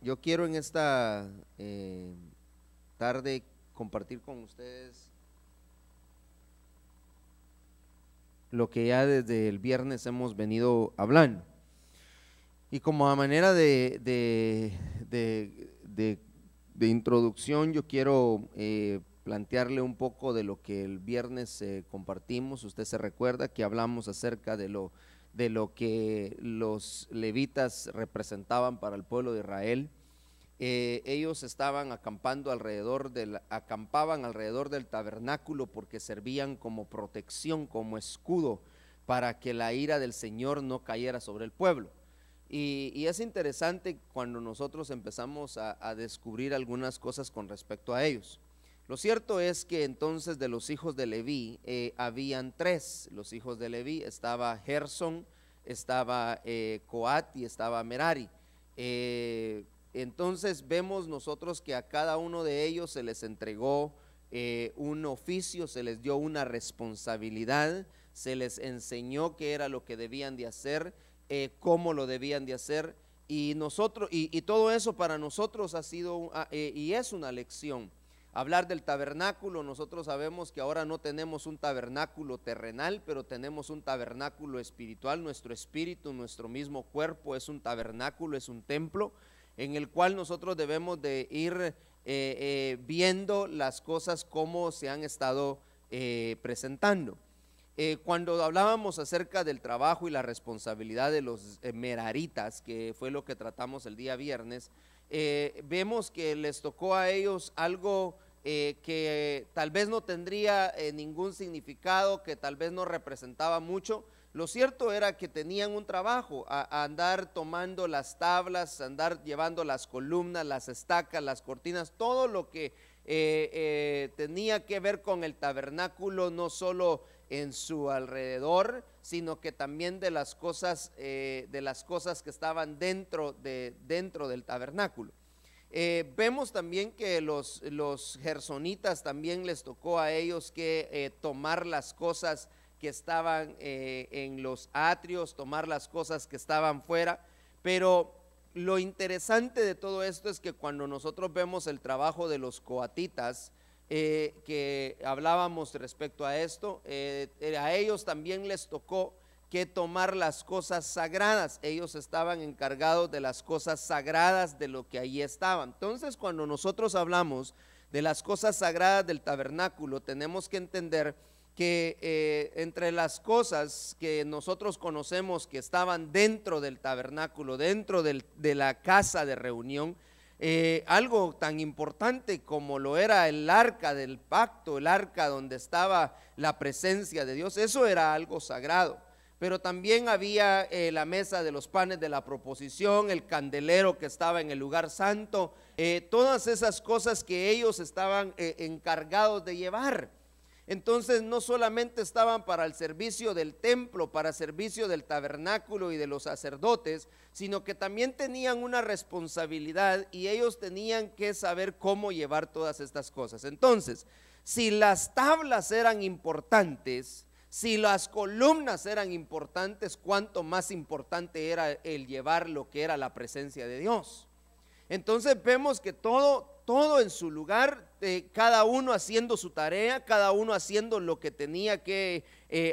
Yo quiero en esta tarde compartir con ustedes lo que ya desde el viernes hemos venido hablando. Y como a manera de introducción, yo quiero plantearle un poco de lo que el viernes compartimos. Usted se recuerda que hablamos acerca de lo que los levitas representaban para el pueblo de Israel. Ellos estaban acampaban alrededor del tabernáculo porque servían como protección, como escudo, para que la ira del Señor no cayera sobre el pueblo. Y es interesante cuando nosotros empezamos a descubrir algunas cosas con respecto a ellos. Lo cierto es que entonces de los hijos de Leví habían tres. Los hijos de Leví estaba Gersón, estaba Coat y estaba Merari. Entonces vemos nosotros que a cada uno de ellos se les entregó un oficio, se les dio una responsabilidad, se les enseñó qué era lo que debían de hacer, cómo lo debían de hacer, y todo eso para nosotros ha sido y es una lección. Hablar del tabernáculo, nosotros sabemos que ahora no tenemos un tabernáculo terrenal, pero tenemos un tabernáculo espiritual. Nuestro espíritu, nuestro mismo cuerpo es un tabernáculo, es un templo en el cual nosotros debemos de ir viendo las cosas como se han estado presentando. Cuando hablábamos acerca del trabajo y la responsabilidad de los meraritas, que fue lo que tratamos el día viernes, vemos que les tocó a ellos algo que tal vez no tendría ningún significado, que tal vez no representaba mucho. Lo cierto era que tenían un trabajo, a andar tomando las tablas, andar llevando las columnas, las estacas, las cortinas, todo lo que tenía que ver con el tabernáculo, no solo en su alrededor, sino que también de las cosas que estaban dentro del tabernáculo. Vemos también que los gersonitas también les tocó a ellos que tomar las cosas que estaban en los atrios, tomar las cosas que estaban fuera. Pero lo interesante de todo esto es que cuando nosotros vemos el trabajo de los coatitas, que hablábamos respecto a esto, a ellos también les tocó que tomar las cosas sagradas. Ellos estaban encargados de las cosas sagradas de lo que allí estaban. Entonces, cuando nosotros hablamos de las cosas sagradas del tabernáculo, tenemos que entender que entre las cosas que nosotros conocemos que estaban dentro del tabernáculo, dentro de la casa de reunión, algo tan importante como lo era el arca del pacto, el arca donde estaba la presencia de Dios, eso era algo sagrado. Pero también había la mesa de los panes de la proposición, el candelero que estaba en el lugar santo, todas esas cosas que ellos estaban encargados de llevar. Entonces no solamente estaban para el servicio del templo, para el servicio del tabernáculo y de los sacerdotes, sino que también tenían una responsabilidad y ellos tenían que saber cómo llevar todas estas cosas. Entonces, si las tablas eran importantes, si las columnas eran importantes, cuánto más importante era el llevar lo que era la presencia de Dios. Entonces vemos que todo en su lugar, cada uno haciendo su tarea, cada uno haciendo lo que tenía que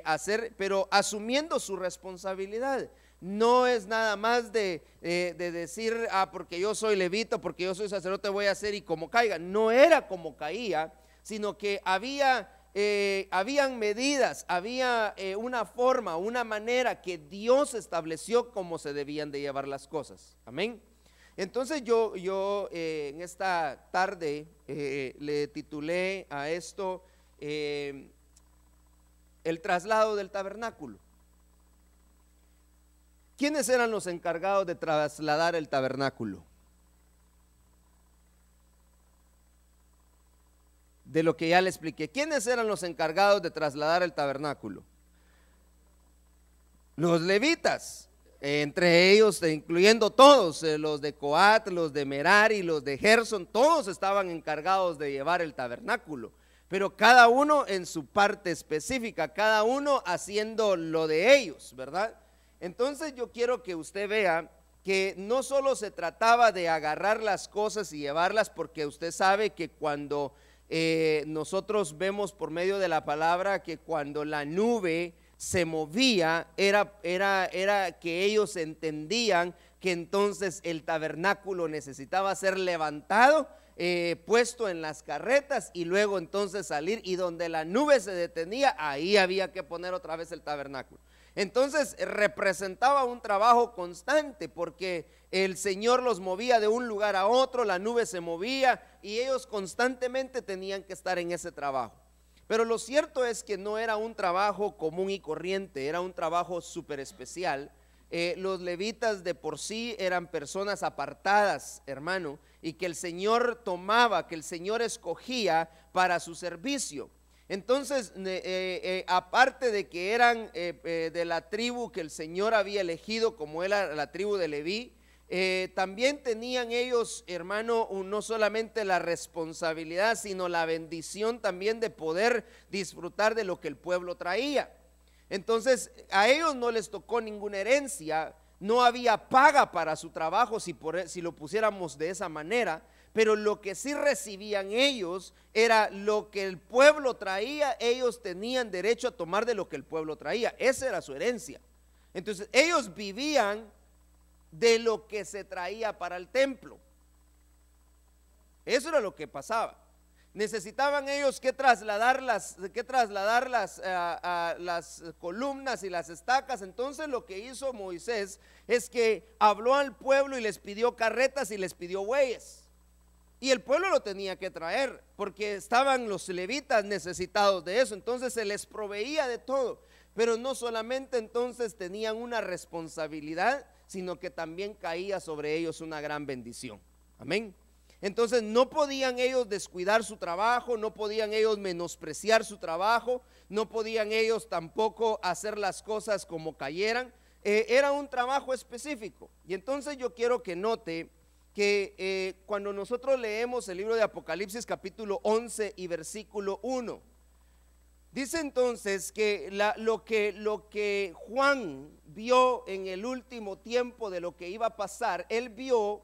hacer, pero asumiendo su responsabilidad. No es nada más de decir, porque yo soy levita, porque yo soy sacerdote, voy a hacer y como caiga. No era como caía, sino que habían medidas, había una forma, una manera que Dios estableció cómo se debían de llevar las cosas. Amén. Entonces yo en esta tarde le titulé a esto el traslado del tabernáculo. ¿Quiénes eran los encargados de trasladar el tabernáculo? De lo que ya le expliqué. ¿Quiénes eran los encargados de trasladar el tabernáculo? Los levitas. Entre ellos, incluyendo todos, los de Coat, los de Merari, los de Gersón, todos estaban encargados de llevar el tabernáculo, pero cada uno en su parte específica, cada uno haciendo lo de ellos, ¿verdad? Entonces yo quiero que usted vea que no solo se trataba de agarrar las cosas y llevarlas, porque usted sabe que cuando nosotros vemos por medio de la palabra que cuando la nube se movía, era que ellos entendían que entonces el tabernáculo necesitaba ser levantado, puesto en las carretas y luego entonces salir, y donde la nube se detenía, ahí había que poner otra vez el tabernáculo. Entonces representaba un trabajo constante, porque el Señor los movía de un lugar a otro, la nube se movía y ellos constantemente tenían que estar en ese trabajo. Pero lo cierto es que no era un trabajo común y corriente, era un trabajo súper especial. Los levitas de por sí eran personas apartadas, hermano, y que el Señor tomaba, que el Señor escogía para su servicio. Entonces, aparte de que eran de la tribu que el Señor había elegido, como era la tribu de Leví, también tenían ellos, hermano, no solamente la responsabilidad, sino la bendición también de poder disfrutar de lo que el pueblo traía. Entonces, a ellos no les tocó ninguna herencia, no había paga para su trabajo, si lo pusiéramos de esa manera. Pero lo que sí recibían ellos era lo que el pueblo traía, ellos tenían derecho a tomar de lo que el pueblo traía. Esa era su herencia. Entonces ellos vivían de lo que se traía para el templo. Eso era lo que pasaba. Necesitaban ellos que trasladar las columnas y las estacas. Entonces lo que hizo Moisés es que habló al pueblo y les pidió carretas y les pidió bueyes. Y el pueblo lo tenía que traer, porque estaban los levitas necesitados de eso. Entonces se les proveía de todo. Pero no solamente entonces tenían una responsabilidad, sino que también caía sobre ellos una gran bendición. Amén. Entonces no podían ellos descuidar su trabajo, no podían ellos menospreciar su trabajo, no podían ellos tampoco hacer las cosas como cayeran. Era un trabajo específico. Y entonces yo quiero que note que cuando nosotros leemos el libro de Apocalipsis capítulo 11 y versículo 1, dice entonces que lo que Juan vio en el último tiempo de lo que iba a pasar, él vio,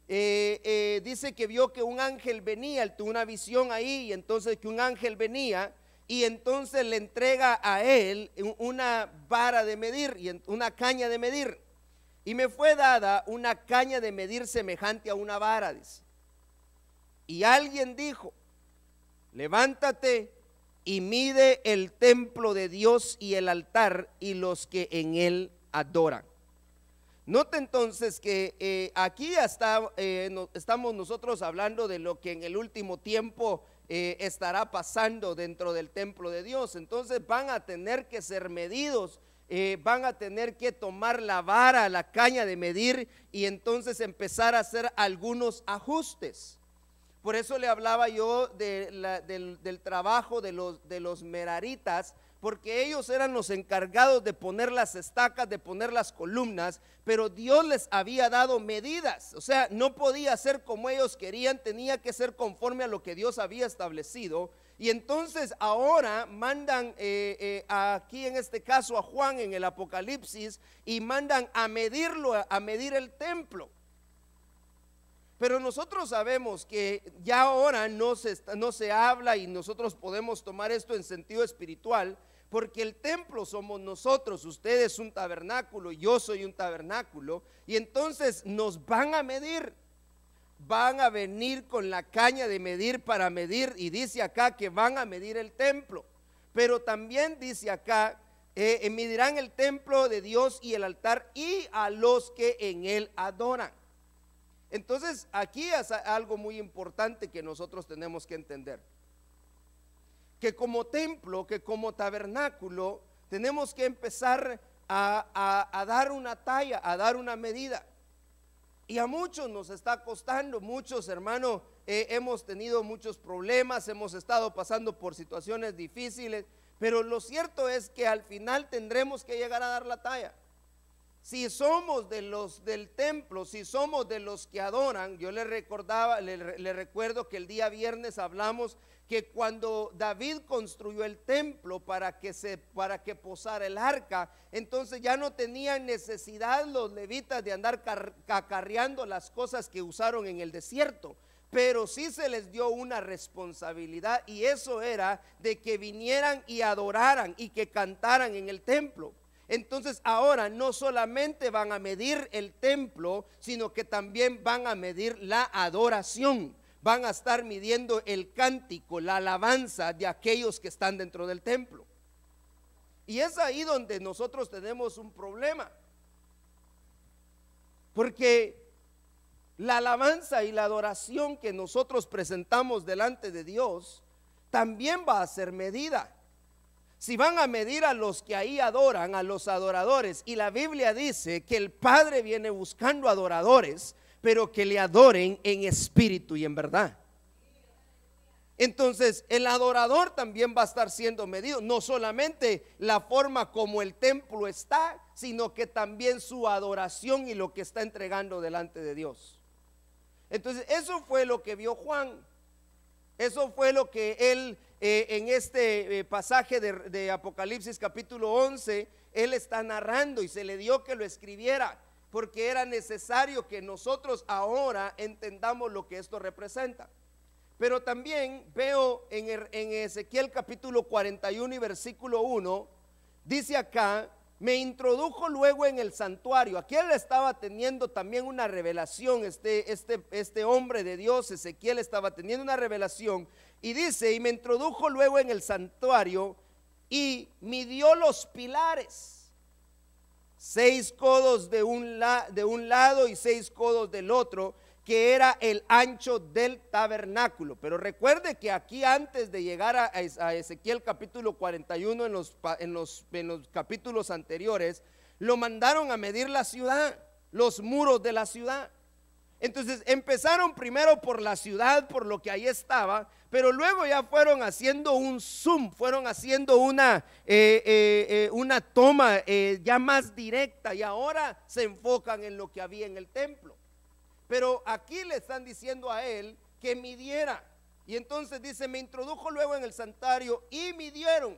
dice que vio que un ángel venía, él tuvo una visión ahí, y entonces que un ángel venía y entonces le entrega a él una vara de medir, y una caña de medir. Y me fue dada una caña de medir semejante a una vara, dice. Y alguien dijo: levántate y mide el templo de Dios y el altar y los que en él adoran. Note entonces que aquí estamos nosotros hablando de lo que en el último tiempo estará pasando dentro del templo de Dios. Entonces van a tener que ser medidos. Van a tener que tomar la vara, la caña de medir, y entonces empezar a hacer algunos ajustes. Por eso le hablaba yo del trabajo de los meraritas, porque ellos eran los encargados de poner las estacas, de poner las columnas, pero Dios les había dado medidas. O sea, no podía ser como ellos querían, tenía que ser conforme a lo que Dios había establecido. Y entonces ahora mandan aquí en este caso a Juan en el Apocalipsis, y mandan a medirlo, a medir el templo. Pero nosotros sabemos que ya ahora no se habla, y nosotros podemos tomar esto en sentido espiritual, porque el templo somos nosotros. Usted es un tabernáculo, yo soy un tabernáculo, y entonces nos van a medir. Van a venir con la caña de medir para medir, y dice acá que van a medir el templo, pero también dice acá, medirán el templo de Dios y el altar y a los que en él adoran. Entonces aquí es algo muy importante que nosotros tenemos que entender, que como templo, que como tabernáculo, tenemos que empezar a dar una talla, a dar una medida. Y a muchos nos está costando, muchos hermanos, hemos tenido muchos problemas, hemos estado pasando por situaciones difíciles, pero lo cierto es que al final tendremos que llegar a dar la talla. Si somos de los del templo, si somos de los que adoran, yo le recuerdo que el día viernes hablamos que cuando David construyó el templo para que posara el arca, entonces ya no tenían necesidad los levitas de andar acarreando las cosas que usaron en el desierto, pero sí se les dio una responsabilidad, y eso era de que vinieran y adoraran y que cantaran en el templo. Entonces ahora no solamente van a medir el templo, sino que también van a medir la adoración. Van a estar midiendo el cántico, la alabanza de aquellos que están dentro del templo. Y es ahí donde nosotros tenemos un problema, porque la alabanza y la adoración que nosotros presentamos delante de Dios también va a ser medida. Si van a medir a los que ahí adoran, a los adoradores, y la Biblia dice que el Padre viene buscando adoradores, pero que le adoren en espíritu y en verdad. Entonces el adorador también va a estar siendo medido, no solamente la forma como el templo está, sino que también su adoración y lo que está entregando delante de Dios. Entonces eso fue lo que vio Juan. Eso fue lo que él en este pasaje de Apocalipsis capítulo 11, él está narrando, y se le dio que lo escribiera, porque era necesario que nosotros ahora entendamos lo que esto representa. Pero también veo en Ezequiel capítulo 41 y versículo 1, dice acá: me introdujo luego en el santuario. Aquí él estaba teniendo también una revelación, este hombre de Dios, Ezequiel, estaba teniendo una revelación, y dice: y me introdujo luego en el santuario y midió los pilares, 6 codos de un lado y 6 codos del otro, que era el ancho del tabernáculo. Pero recuerde que aquí, antes de llegar a Ezequiel capítulo 41, en los capítulos anteriores, lo mandaron a medir la ciudad, los muros de la ciudad. Entonces empezaron primero por la ciudad, por lo que ahí estaba, pero luego ya fueron haciendo un zoom, fueron haciendo una toma ya más directa, y ahora se enfocan en lo que había en el templo. Pero aquí le están diciendo a él que midiera, y entonces dice: me introdujo luego en el santuario y midió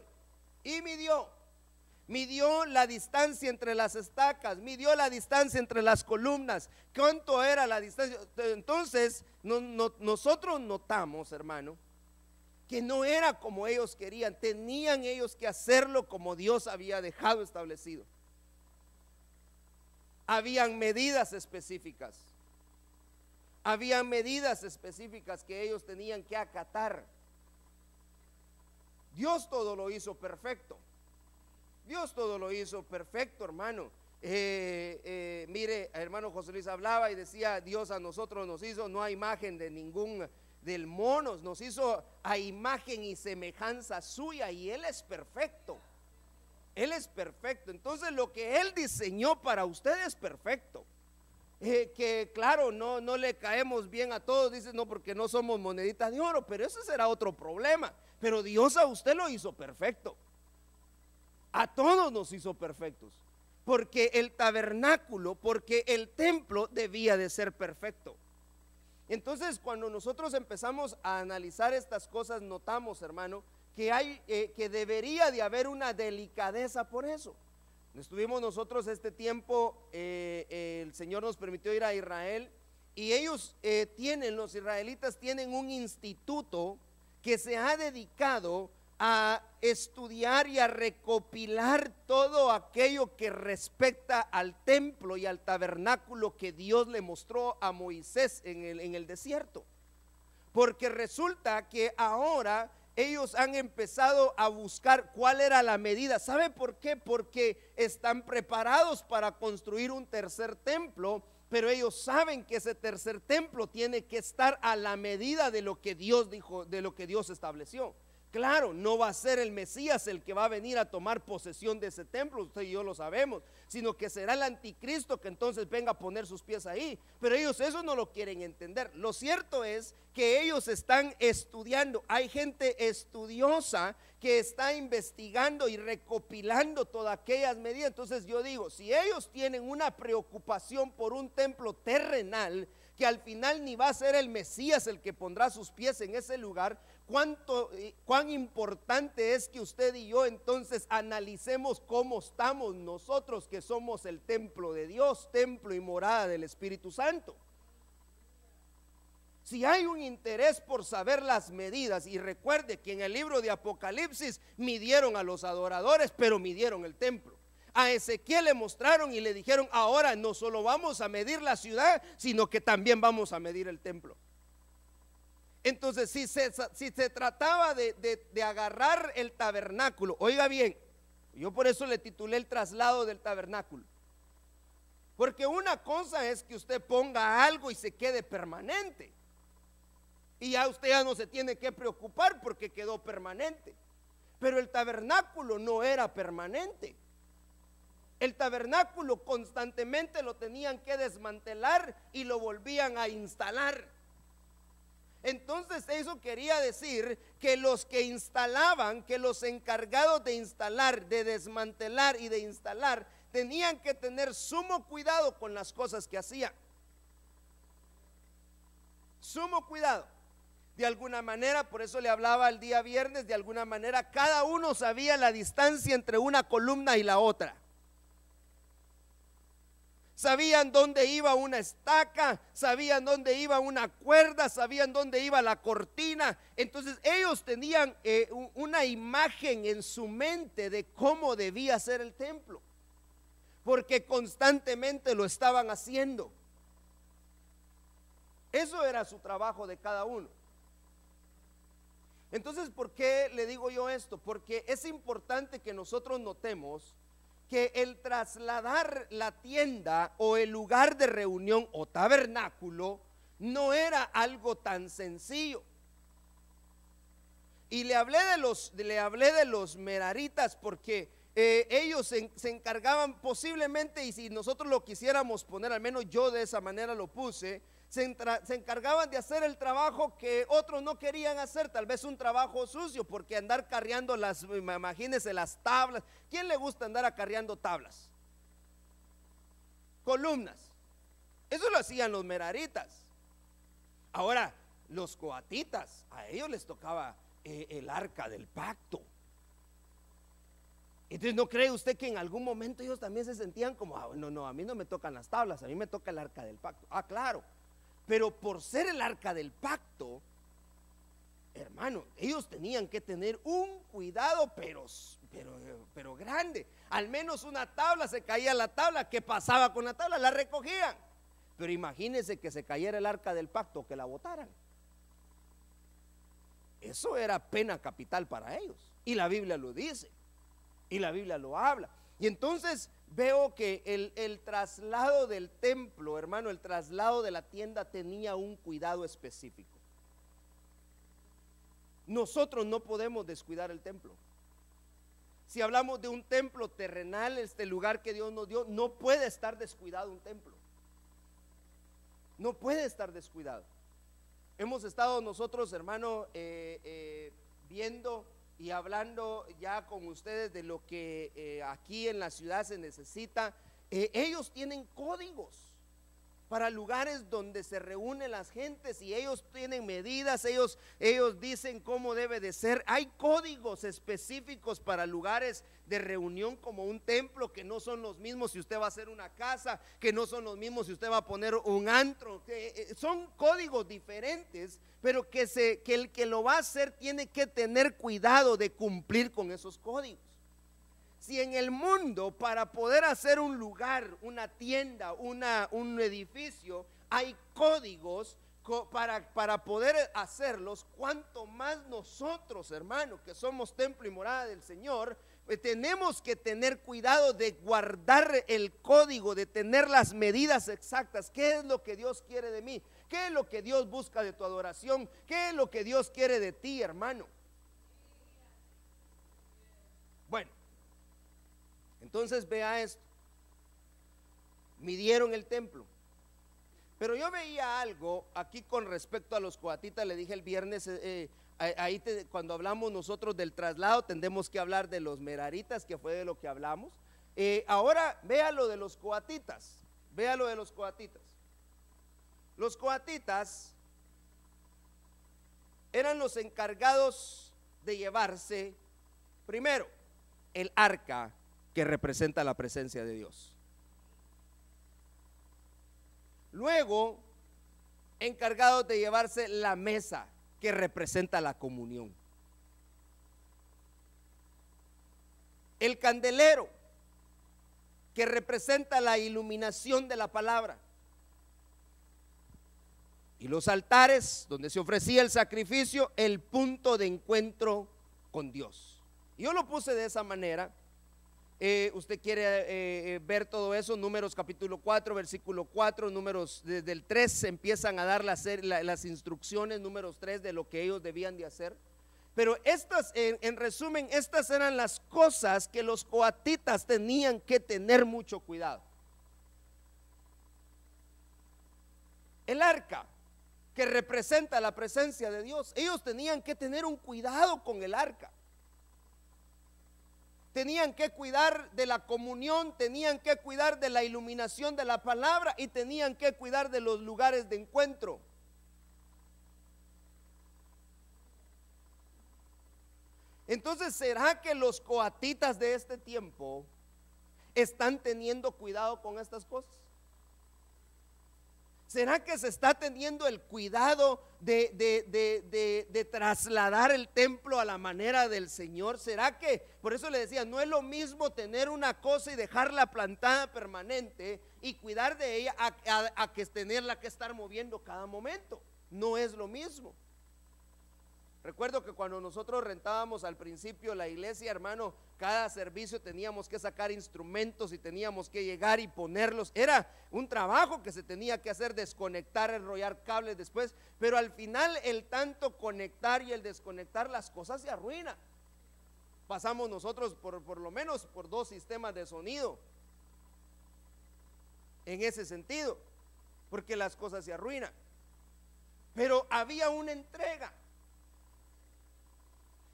la distancia entre las estacas, midió la distancia entre las columnas. ¿Cuánto era la distancia? Entonces nosotros notamos, hermano, que no era como ellos querían. Tenían ellos que hacerlo como Dios había dejado establecido. Habían medidas específicas. Habían medidas específicas que ellos tenían que acatar. Dios todo lo hizo perfecto. Dios todo lo hizo perfecto, hermano. Mire, hermano José Luis hablaba y decía: Dios a nosotros nos hizo no a imagen de ningún del monos, nos hizo a imagen y semejanza suya, y Él es perfecto. Él es perfecto. Entonces lo que Él diseñó para usted es perfecto. Que claro, no le caemos bien a todos, dice, no, porque no somos moneditas de oro, pero ese será otro problema. Pero Dios a usted lo hizo perfecto. A todos nos hizo perfectos, porque el tabernáculo, porque el templo debía de ser perfecto. Entonces cuando nosotros empezamos a analizar estas cosas, notamos, hermano, que debería de haber una delicadeza por eso. Estuvimos nosotros este tiempo, el Señor nos permitió ir a Israel, y ellos los israelitas tienen un instituto que se ha dedicado a estudiar y a recopilar todo aquello que respecta al templo y al tabernáculo que Dios le mostró a Moisés en el desierto. Porque resulta que ahora ellos han empezado a buscar cuál era la medida. ¿Sabe por qué? Porque están preparados para construir un tercer templo, pero ellos saben que ese tercer templo tiene que estar a la medida de lo que Dios dijo, de lo que Dios estableció. Claro, no va a ser el Mesías el que va a venir a tomar posesión de ese templo, usted y yo lo sabemos, sino que será el anticristo que entonces venga a poner sus pies ahí. Pero ellos eso no lo quieren entender. Lo cierto es que ellos están estudiando. Hay gente estudiosa que está investigando y recopilando todas aquellas medidas. Entonces yo digo, si ellos tienen una preocupación por un templo terrenal, que al final ni va a ser el Mesías el que pondrá sus pies en ese lugar, cuán importante es que usted y yo entonces analicemos cómo estamos nosotros, que somos el templo de Dios, templo y morada del Espíritu Santo. Si hay un interés por saber las medidas, y recuerde que en el libro de Apocalipsis midieron a los adoradores, pero midieron el templo. A Ezequiel le mostraron y le dijeron: ahora no solo vamos a medir la ciudad, sino que también vamos a medir el templo. Entonces, si se trataba de agarrar el tabernáculo, oiga bien, yo por eso le titulé el traslado del tabernáculo. Porque una cosa es que usted ponga algo y se quede permanente, y ya usted ya no se tiene que preocupar porque quedó permanente. Pero el tabernáculo no era permanente. El tabernáculo constantemente lo tenían que desmantelar y lo volvían a instalar. Entonces eso quería decir que los que instalaban, que los encargados de instalar, de desmantelar y de instalar, tenían que tener sumo cuidado con las cosas que hacían. Sumo cuidado. De alguna manera, por eso le hablaba el día viernes, de alguna manera cada uno sabía la distancia entre una columna y la otra. Sabían dónde iba una estaca, sabían dónde iba una cuerda, sabían dónde iba la cortina. Entonces ellos tenían una imagen en su mente de cómo debía ser el templo, porque constantemente lo estaban haciendo. Eso era su trabajo de cada uno. Entonces, ¿por qué le digo yo esto? Porque es importante que nosotros notemos que el trasladar la tienda o el lugar de reunión o tabernáculo no era algo tan sencillo. Y le hablé de los meraritas porque ellos se encargaban posiblemente, y si nosotros lo quisiéramos poner, al menos yo de esa manera lo puse, se encargaban de hacer el trabajo que otros no querían hacer, tal vez un trabajo sucio, porque andar carreando imagínense las tablas. ¿Quién le gusta andar acarreando tablas? Columnas. Eso lo hacían los meraritas. Ahora, los coatitas, a ellos les tocaba el arca del pacto. Entonces, ¿no cree usted que en algún momento ellos también se sentían como: no, a mí no me tocan las tablas, a mí me toca el arca del pacto? Claro. Pero por ser el arca del pacto, hermano, ellos tenían que tener un cuidado, pero grande. Al menos una tabla, se caía la tabla, ¿qué pasaba con la tabla? La recogían. Pero imagínense que se cayera el arca del pacto, que la botaran. Eso era pena capital para ellos. Y la Biblia lo dice, y la Biblia lo habla. Y entonces veo que el traslado del templo, hermano, el traslado de la tienda tenía un cuidado específico. Nosotros no podemos descuidar el templo. Si hablamos de un templo terrenal, este lugar que Dios nos dio, no puede estar descuidado un templo. No puede estar descuidado. Hemos estado nosotros, hermano, viendo y hablando ya con ustedes de lo que aquí en la ciudad se necesita. Ellos tienen códigos para lugares donde se reúnen las gentes, y ellos tienen medidas, ellos dicen cómo debe de ser. Hay códigos específicos para lugares de reunión como un templo, que no son los mismos si usted va a hacer una casa, que no son los mismos si usted va a poner un antro, son códigos diferentes, pero que el que lo va a hacer tiene que tener cuidado de cumplir con esos códigos. Si en el mundo, para poder hacer un lugar, una tienda, un edificio, hay códigos para poder hacerlos, cuanto más nosotros, hermanos, que somos templo y morada del Señor, tenemos que tener cuidado de guardar el código, de tener las medidas exactas. ¿Qué es lo que Dios quiere de mí? ¿Qué es lo que Dios busca de tu adoración? ¿Qué es lo que Dios quiere de ti, hermano? Bueno, entonces vea esto. Midieron el templo. Pero yo veía algo aquí con respecto a los coatitas. Le dije el viernes, cuando hablamos nosotros del traslado, tendremos que hablar de los meraritas, que fue de lo que hablamos. Ahora vea lo de los coatitas. Vea lo de los coatitas. Los coatitas eran los encargados de llevarse, primero, el arca que representa la presencia de Dios. Luego, encargados de llevarse la mesa que representa la comunión. El candelero que representa la iluminación de la palabra. Y los altares donde se ofrecía el sacrificio, el punto de encuentro con Dios. Yo lo puse de esa manera. Usted quiere ver todo eso, Números capítulo 4, versículo 4, Números desde el 3 se empiezan a dar las instrucciones, Números 3, de lo que ellos debían de hacer. Pero estas, en resumen, estas eran las cosas que los coatitas tenían que tener mucho cuidado. El arca, que representa la presencia de Dios, ellos tenían que tener un cuidado con el arca. Tenían que cuidar de la comunión, tenían que cuidar de la iluminación de la palabra y tenían que cuidar de los lugares de encuentro. Entonces, ¿será que los coatitas de este tiempo están teniendo cuidado con estas cosas? ¿Será que se está teniendo el cuidado de trasladar el templo a la manera del Señor? ¿Será que, por eso le decía, no es lo mismo tener una cosa y dejarla plantada permanente y cuidar de ella a que tenerla que estar moviendo cada momento? No es lo mismo. Recuerdo que cuando nosotros rentábamos al principio la iglesia, hermano, cada servicio teníamos que sacar instrumentos y teníamos que llegar y ponerlos. Era un trabajo que se tenía que hacer, desconectar, enrollar cables después, pero al final el tanto conectar y el desconectar, las cosas se arruinan. Pasamos nosotros por lo menos por 2 sistemas de sonido en ese sentido, porque las cosas se arruinan. Pero había una entrega.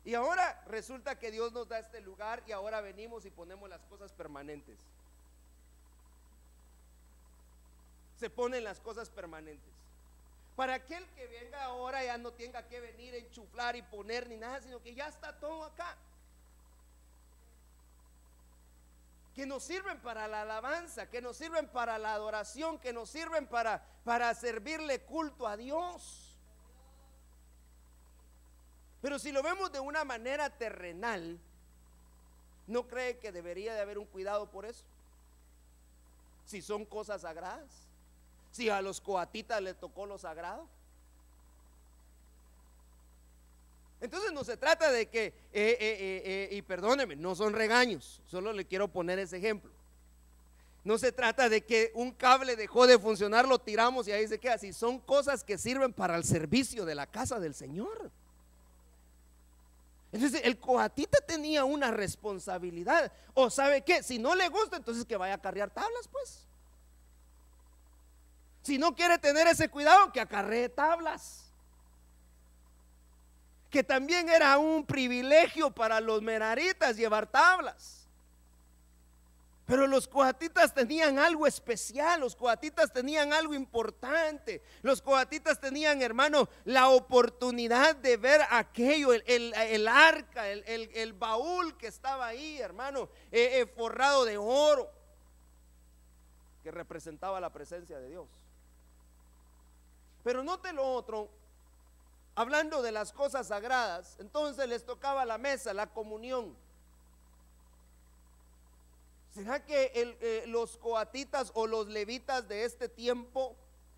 Y ahora resulta que Dios nos da este lugar y ahora venimos y ponemos las cosas permanentes. Se ponen las cosas permanentes. Para aquel que venga ahora ya no tenga que venir a enchuflar y poner ni nada, sino que ya está todo acá. Que nos sirven para la alabanza, que nos sirven para la adoración, que nos sirven para servirle culto a Dios. Pero si lo vemos de una manera terrenal, ¿no cree que debería de haber un cuidado por eso? Si son cosas sagradas, si a los coatitas les tocó lo sagrado. Entonces no se trata de que, y perdóneme, no son regaños, solo le quiero poner ese ejemplo. No se trata de que un cable dejó de funcionar, lo tiramos y ahí se queda. Si son cosas que sirven para el servicio de la casa del Señor. Entonces el coatita tenía una responsabilidad. O sabe qué, si no le gusta, entonces que vaya a acarrear tablas, pues. Si no quiere tener ese cuidado, que acarree tablas. Que también era un privilegio para los meraritas llevar tablas. Pero los coatitas tenían algo especial, los coatitas tenían algo importante. Los coatitas tenían, hermano, la oportunidad de ver aquello, el arca, el baúl que estaba ahí, hermano, forrado de oro, que representaba la presencia de Dios. Pero note lo otro, hablando de las cosas sagradas, entonces les tocaba la mesa, la comunión. ¿Será que los coatitas o los levitas de este tiempo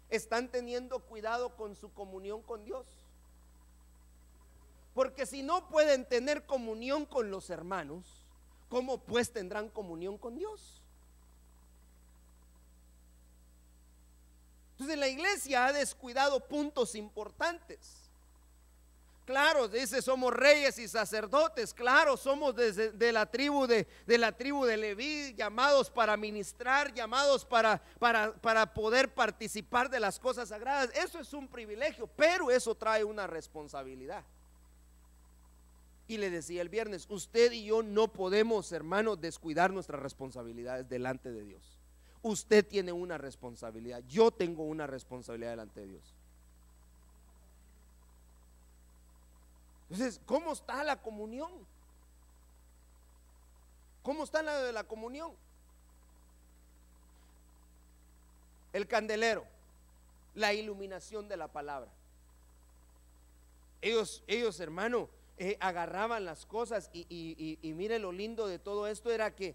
están teniendo cuidado con su comunión con Dios? Porque si no pueden tener comunión con los hermanos, ¿cómo pues tendrán comunión con Dios? Entonces la iglesia ha descuidado puntos importantes. Claro, dice, somos reyes y sacerdotes. Claro, somos de la tribu de Leví, llamados para ministrar, llamados para poder participar de las cosas sagradas. Eso es un privilegio, pero eso trae una responsabilidad. Y le decía el viernes, usted y yo no podemos, hermanos, descuidar nuestras responsabilidades delante de Dios. Usted tiene una responsabilidad, yo tengo una responsabilidad delante de Dios. Entonces, ¿cómo está la comunión? ¿Cómo está la comunión? El candelero, la iluminación de la palabra. Ellos hermano, agarraban las cosas y mire lo lindo de todo esto era que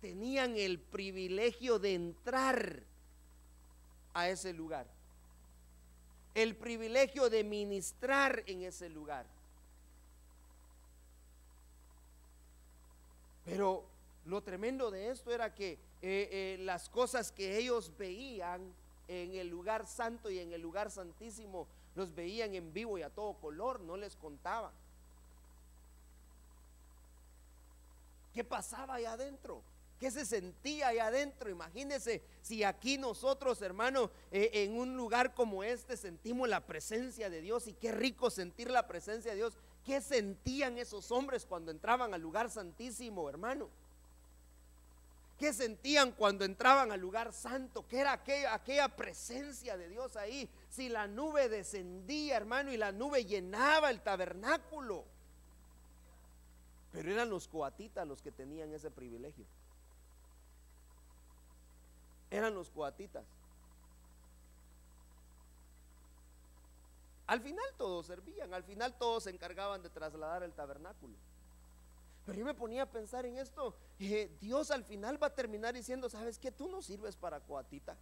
tenían el privilegio de entrar a ese lugar, el privilegio de ministrar en ese lugar. Pero lo tremendo de esto era que las cosas que ellos veían en el lugar santo y en el lugar santísimo, los veían en vivo y a todo color, no les contaba qué pasaba allá adentro, qué se sentía allá adentro. Imagínense si aquí nosotros, hermano, en un lugar como este sentimos la presencia de Dios, y qué rico sentir la presencia de Dios. ¿Qué sentían esos hombres cuando entraban al lugar santísimo, hermano? ¿Qué sentían cuando entraban al lugar santo? ¿Qué era aquella presencia de Dios ahí? Si la nube descendía, hermano, y la nube llenaba el tabernáculo. Pero eran los coatitas los que tenían ese privilegio. Eran los coatitas. Al final todos servían, al final todos se encargaban de trasladar el tabernáculo. Pero yo me ponía a pensar en esto. Dios al final va a terminar diciendo: ¿sabes qué? Tú no sirves para coatita.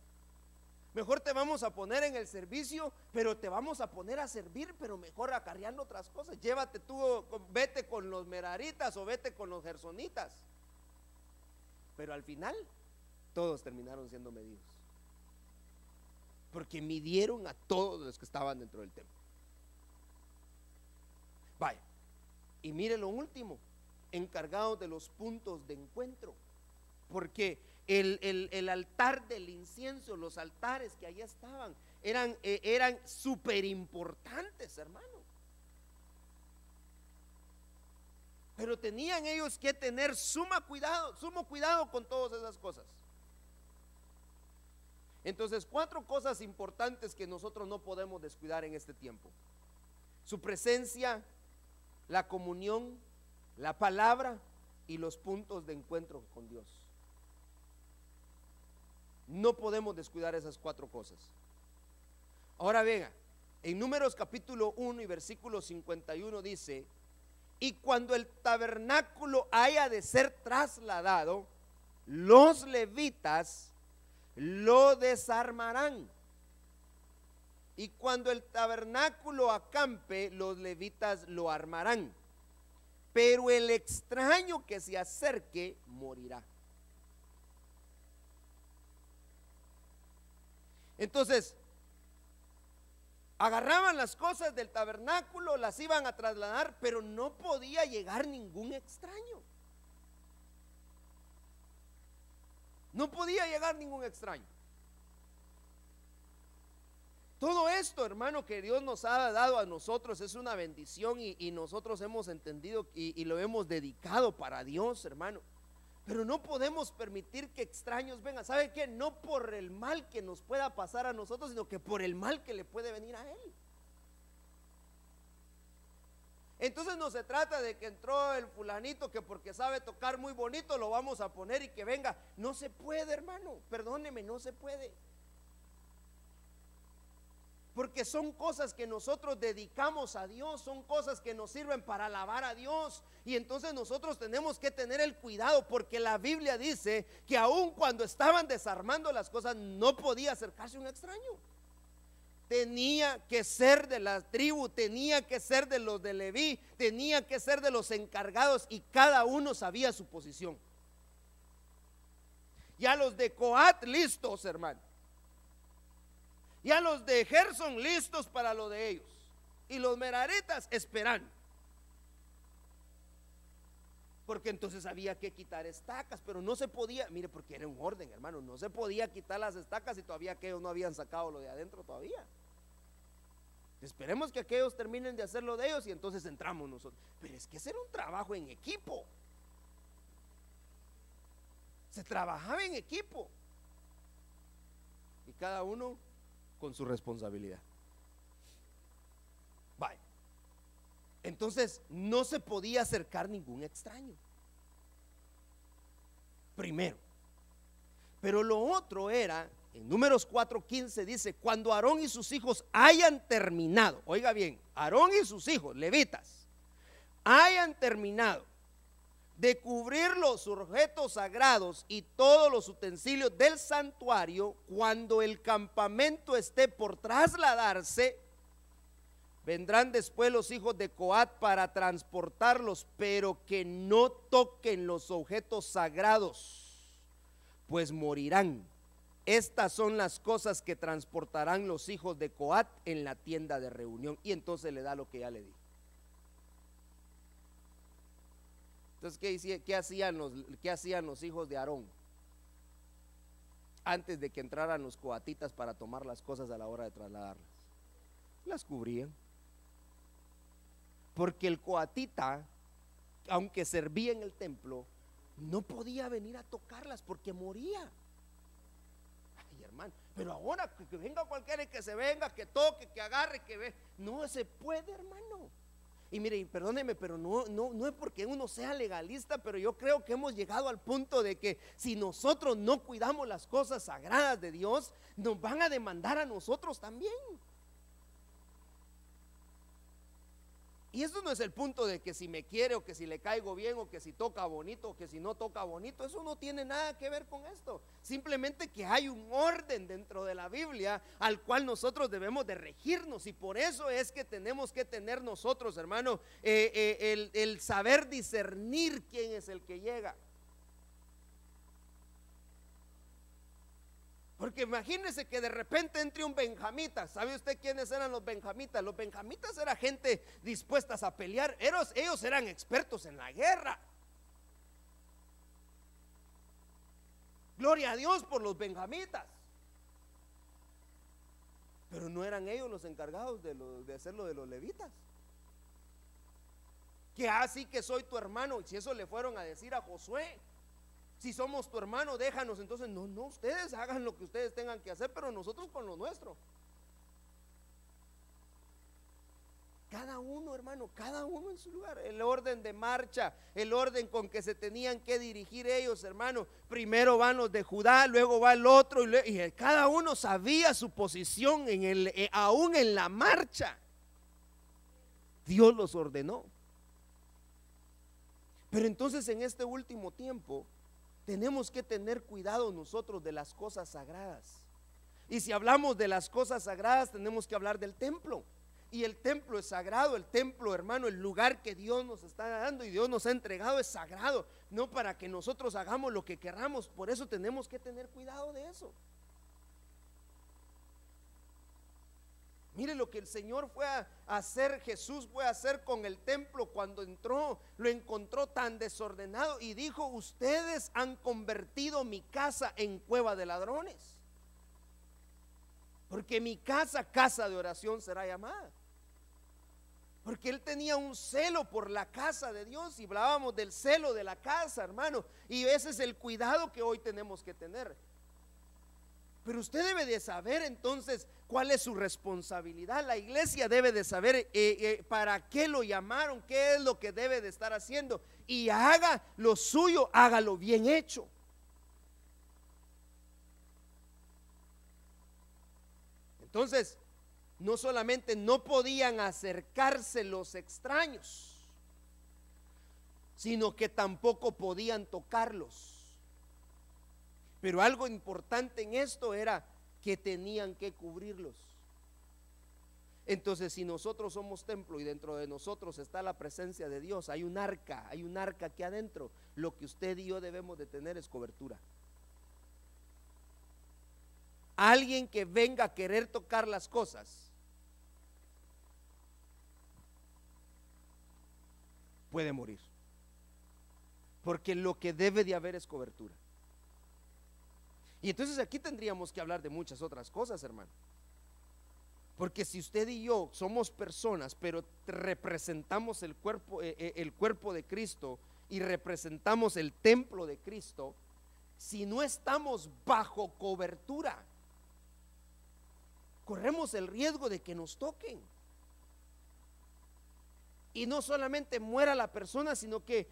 Mejor te vamos a poner en el servicio, pero te vamos a poner a servir, pero mejor acarreando otras cosas. Llévate tú, vete con los meraritas o vete con los gersonitas. Pero al final todos terminaron siendo medidos, porque midieron a todos los que estaban dentro del templo. Vaya, y mire lo último, encargados de los puntos de encuentro, porque el altar del incienso, los altares que allá estaban, eran súper importantes, hermano. Pero tenían ellos que tener sumo cuidado con todas esas cosas. Entonces, 4 cosas importantes que nosotros no podemos descuidar en este tiempo: su presencia, la comunión, la palabra y los puntos de encuentro con Dios. No podemos descuidar esas 4 cosas. Ahora venga, en Números capítulo 1 y versículo 51 dice: y cuando el tabernáculo haya de ser trasladado, los levitas lo desarmarán, y cuando el tabernáculo acampe, los levitas lo armarán, pero el extraño que se acerque morirá. Entonces, agarraban las cosas del tabernáculo, las iban a trasladar, pero no podía llegar ningún extraño. No podía llegar ningún extraño. Todo esto, hermano, que Dios nos ha dado a nosotros es una bendición, y nosotros hemos entendido y lo hemos dedicado para Dios, hermano. Pero no podemos permitir que extraños vengan. ¿Sabe qué? No por el mal que nos pueda pasar a nosotros, sino que por el mal que le puede venir a él. Entonces no se trata de que entró el fulanito que porque sabe tocar muy bonito lo vamos a poner y que venga. No se puede, hermano, perdóneme, no se puede. Porque son cosas que nosotros dedicamos a Dios, son cosas que nos sirven para alabar a Dios. Y entonces nosotros tenemos que tener el cuidado, porque la Biblia dice que aun cuando estaban desarmando las cosas, no podía acercarse un extraño. Tenía que ser de la tribu, tenía que ser de los de Leví, tenía que ser de los encargados, y cada uno sabía su posición. Ya los de Coat listos, hermano. Ya los de Gerson listos para lo de ellos, y los meraritas esperando, porque entonces había que quitar estacas, pero no se podía, mire, porque era un orden, hermano, no se podía quitar las estacas y todavía aquellos no habían sacado lo de adentro todavía. Esperemos que aquellos terminen de hacer lo de ellos y entonces entramos nosotros. Pero es que ese era un trabajo en equipo, se trabajaba en equipo, y cada uno con su responsabilidad. Vaya. Entonces no se podía acercar ningún extraño. Primero. Pero lo otro era, en Números 4:15 dice, cuando Aarón y sus hijos hayan terminado, oiga bien, Aarón y sus hijos, levitas, hayan terminado de cubrir los objetos sagrados y todos los utensilios del santuario, cuando el campamento esté por trasladarse, vendrán después los hijos de Coat para transportarlos, pero que no toquen los objetos sagrados, pues morirán. Estas son las cosas que transportarán los hijos de Coat en la tienda de reunión. Y entonces le da lo que ya le di. Entonces, ¿qué hacían los hijos de Aarón antes de que entraran los coatitas para tomar las cosas a la hora de trasladarlas? Las cubrían. Porque el coatita, aunque servía en el templo, no podía venir a tocarlas porque moría. Ay, hermano, pero ahora que venga cualquiera y que se venga, que toque, que agarre, que ve, no se puede, hermano. Y mire, perdóneme, pero no es porque uno sea legalista, pero yo creo que hemos llegado al punto de que si nosotros no cuidamos las cosas sagradas de Dios, nos van a demandar a nosotros también. Y eso no es el punto de que si me quiere o que si le caigo bien o que si toca bonito o que si no toca bonito. Eso no tiene nada que ver con esto. Simplemente que hay un orden dentro de la Biblia al cual nosotros debemos de regirnos. Y por eso es que tenemos que tener nosotros, hermano, el saber discernir quién es el que llega. Porque imagínese que de repente entre un benjamita. ¿Sabe usted quiénes eran los benjamitas? Los benjamitas era gente dispuestas a pelear. Ellos eran expertos en la guerra. Gloria a Dios por los benjamitas. Pero no eran ellos los encargados de hacerlo de los levitas. Que así que soy tu hermano. Y si eso le fueron a decir a Josué, si somos tu hermano, déjanos. Entonces, no, ustedes hagan lo que ustedes tengan que hacer, pero nosotros con lo nuestro. Cada uno, hermano, cada uno en su lugar. El orden de marcha, el orden con que se tenían que dirigir ellos, hermano. Primero van los de Judá, luego va el otro, y cada uno sabía su posición aún en la marcha. Dios los ordenó. Pero entonces en este último tiempo tenemos que tener cuidado nosotros de las cosas sagradas. Y si hablamos de las cosas sagradas, tenemos que hablar del templo. Y el templo es sagrado. El templo, hermano, el lugar que Dios nos está dando y Dios nos ha entregado es sagrado. No para que nosotros hagamos lo que queramos. Por eso tenemos que tener cuidado de eso. Mire lo que el Señor fue a hacer, Jesús fue a hacer con el templo cuando entró. Lo encontró tan desordenado y dijo: ustedes han convertido mi casa en cueva de ladrones, porque mi casa, casa de oración será llamada. Porque él tenía un celo por la casa de Dios. Y hablábamos del celo de la casa, hermano, y ese es el cuidado que hoy tenemos que tener. Pero usted debe de saber entonces cuál es su responsabilidad. La iglesia debe de saber para qué lo llamaron, qué es lo que debe de estar haciendo, y haga lo suyo, hágalo bien hecho. Entonces, no solamente no podían acercarse los extraños, sino que tampoco podían tocarlos. Pero algo importante en esto era que tenían que cubrirlos. Entonces, si nosotros somos templo y dentro de nosotros está la presencia de Dios, hay un arca aquí adentro. Lo que usted y yo debemos de tener es cobertura. Alguien que venga a querer tocar las cosas puede morir, porque lo que debe de haber es cobertura. Y entonces aquí tendríamos que hablar de muchas otras cosas, hermano. Porque si usted y yo somos personas, pero representamos el cuerpo de Cristo y representamos el templo de Cristo, si no estamos bajo cobertura, corremos el riesgo de que nos toquen. y no solamente muera la persona, sino que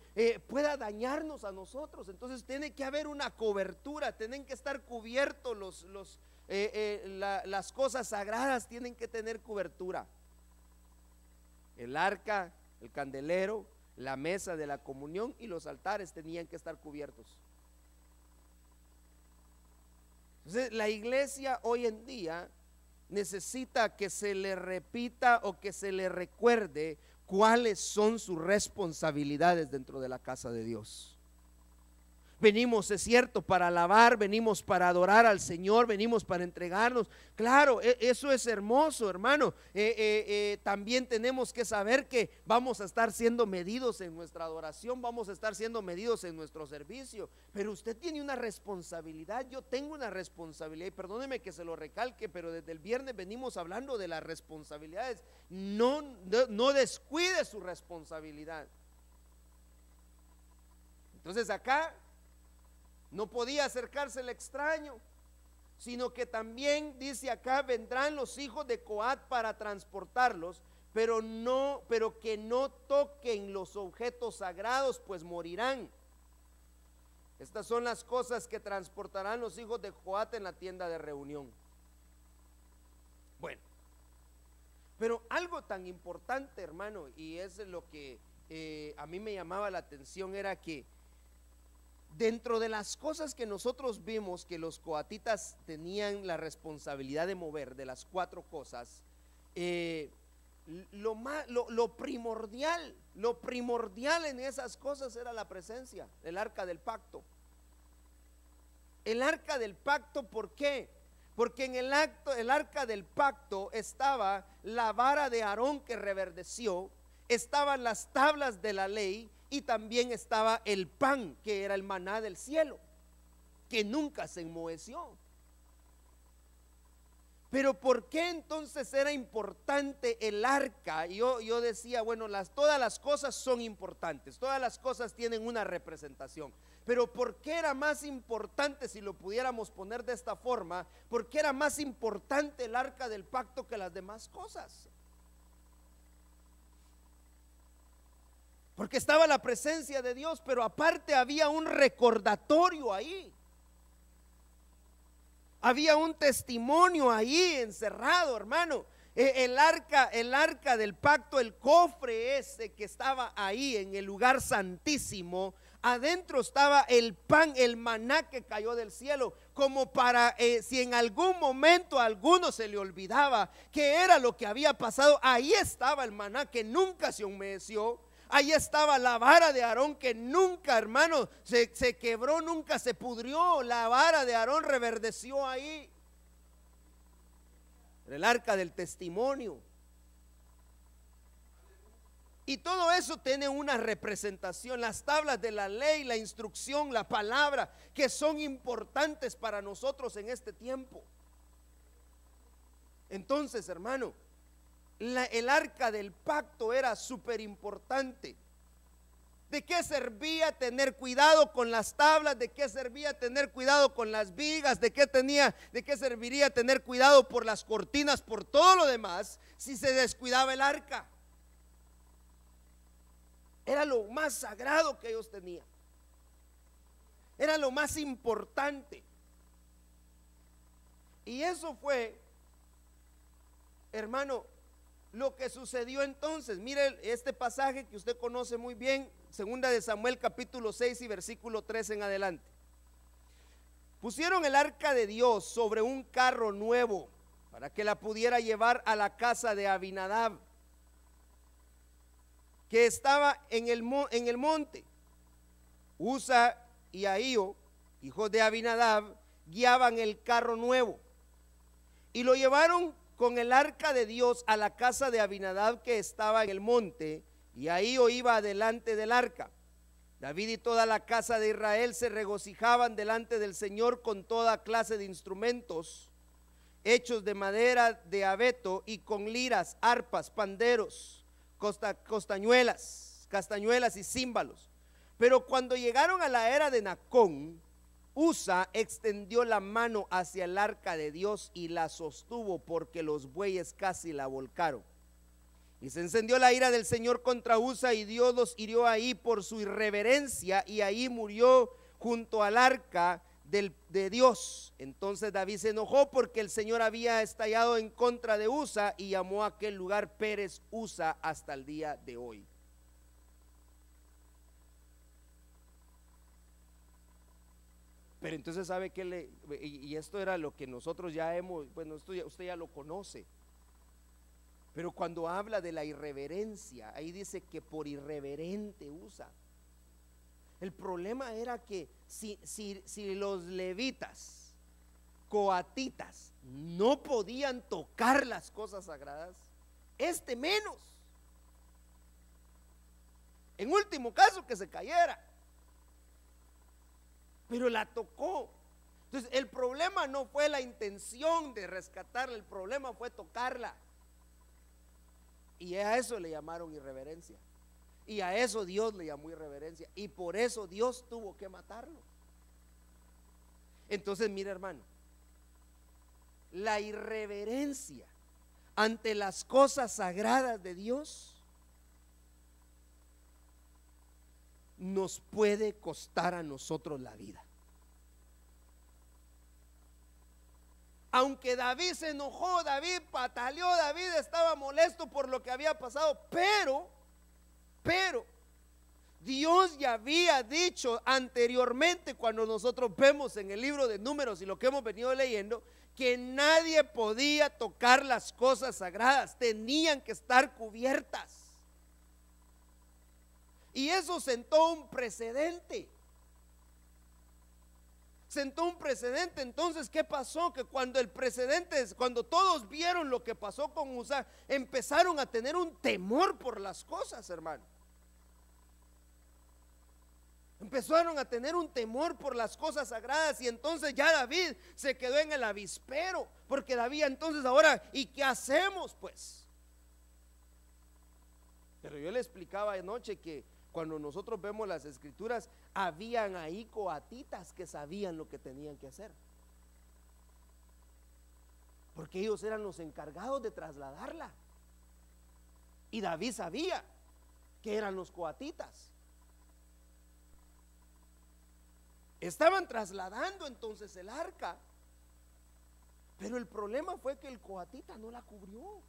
pueda dañarnos a nosotros. Entonces tiene que haber una cobertura, tienen que estar cubiertos las cosas sagradas tienen que tener cobertura. El arca, el candelero, la mesa de la comunión y los altares tenían que estar cubiertos. Entonces la iglesia hoy en día necesita que se le repita o que se le recuerde cuáles son sus responsabilidades dentro de la casa de Dios. Venimos, es cierto, para alabar, venimos para adorar al Señor, venimos para entregarnos. Claro, eso es hermoso, hermano. También tenemos que saber que vamos a estar siendo medidos en nuestra adoración, vamos a estar siendo medidos en nuestro servicio. Pero usted tiene una responsabilidad, yo tengo una responsabilidad. Y perdóneme que se lo recalque, pero desde el viernes venimos hablando de las responsabilidades. No descuide su responsabilidad. Entonces acá no podía acercarse el extraño, sino que también dice acá: vendrán los hijos de Coat para transportarlos, pero que no toquen los objetos sagrados, pues morirán. Estas son las cosas que transportarán los hijos de Coat en la tienda de reunión. Bueno, pero algo tan importante, hermano, y es lo que a mí me llamaba la atención, era que dentro de las cosas que nosotros vimos que los coatitas tenían la responsabilidad de mover, de las 4 cosas, lo primordial en esas cosas era la presencia, el arca del pacto. El arca del pacto, ¿por qué? Porque en el arca del pacto estaba la vara de Aarón que reverdeció, estaban las tablas de la ley, y también estaba el pan, que era el maná del cielo, que nunca se enmoheció. Pero ¿por qué entonces era importante el arca? Yo decía, bueno, todas las cosas son importantes, todas las cosas tienen una representación. Pero ¿por qué era más importante, si lo pudiéramos poner de esta forma, por qué era más importante el arca del pacto que las demás cosas? Porque estaba la presencia de Dios, pero aparte había un recordatorio ahí. Había un testimonio ahí encerrado, hermano. El arca del pacto, el cofre ese que estaba ahí en el lugar santísimo, adentro estaba el pan, el maná que cayó del cielo, como para si en algún momento a alguno se le olvidaba qué era lo que había pasado, ahí estaba el maná que nunca se humedeció. Ahí estaba la vara de Aarón que nunca, hermano, se quebró, nunca se pudrió. La vara de Aarón reverdeció ahí. El arca del testimonio. Y todo eso tiene una representación. Las tablas de la ley, la instrucción, la palabra, que son importantes para nosotros en este tiempo. Entonces, hermano, el arca del pacto era súper importante. ¿De qué servía tener cuidado con las tablas? ¿De qué servía tener cuidado con las vigas? ¿De qué serviría tener cuidado por las cortinas, por todo lo demás, si se descuidaba el arca? Era lo más sagrado que ellos tenían. Era lo más importante. Y eso fue, hermano, lo que sucedió entonces. Mire este pasaje que usted conoce muy bien, 2 de Samuel capítulo 6 y versículo 3 en adelante. Pusieron el arca de Dios sobre un carro nuevo para que la pudiera llevar a la casa de Abinadab, que estaba en el monte. Usa y Ahío, hijos de Abinadab, guiaban el carro nuevo y lo llevaron con el arca de Dios a la casa de Abinadab que estaba en el monte, y Ahío iba adelante del arca. David y toda la casa de Israel se regocijaban delante del Señor con toda clase de instrumentos hechos de madera de abeto y con liras, arpas, panderos, castañuelas y címbalos. Pero cuando llegaron a la era de Nacón, Usa extendió la mano hacia el arca de Dios y la sostuvo porque los bueyes casi la volcaron. Y se encendió la ira del Señor contra Usa, y Dios los hirió ahí por su irreverencia, y ahí murió junto al arca de Dios. Entonces David se enojó porque el Señor había estallado en contra de Usa, y llamó a aquel lugar Pérez Usa hasta el día de hoy. Pero entonces sabe que y esto era lo que nosotros ya hemos, bueno, usted ya lo conoce. Pero cuando habla de la irreverencia, ahí dice que por irreverente Usa. El problema era que si los levitas, coatitas, no podían tocar las cosas sagradas, este menos. En último caso, que se cayera. Pero la tocó. Entonces el problema no fue la intención de rescatarla, el problema fue tocarla. Y a eso le llamaron irreverencia. Y a eso Dios le llamó irreverencia. Y por eso Dios tuvo que matarlo. Entonces mire, hermano, la irreverencia ante las cosas sagradas de Dios nos puede costar a nosotros la vida. Aunque David se enojó, David pataleó, David estaba molesto por lo que había pasado, pero Dios ya había dicho anteriormente, cuando nosotros vemos en el libro de Números y lo que hemos venido leyendo, que nadie podía tocar las cosas sagradas, tenían que estar cubiertas. Y eso sentó un precedente. Entonces, ¿qué pasó? Que cuando todos vieron lo que pasó con Usa, empezaron a tener un temor por las cosas, hermano. Empezaron a tener un temor por las cosas sagradas, y entonces ya David se quedó en el avispero, porque David entonces ahora, ¿y qué hacemos pues? Pero yo le explicaba anoche que cuando nosotros vemos las escrituras, habían ahí coatitas que sabían lo que tenían que hacer, porque ellos eran los encargados de trasladarla. Y David sabía que eran los coatitas. Estaban trasladando entonces el arca, pero el problema fue que el coatita no la cubrió.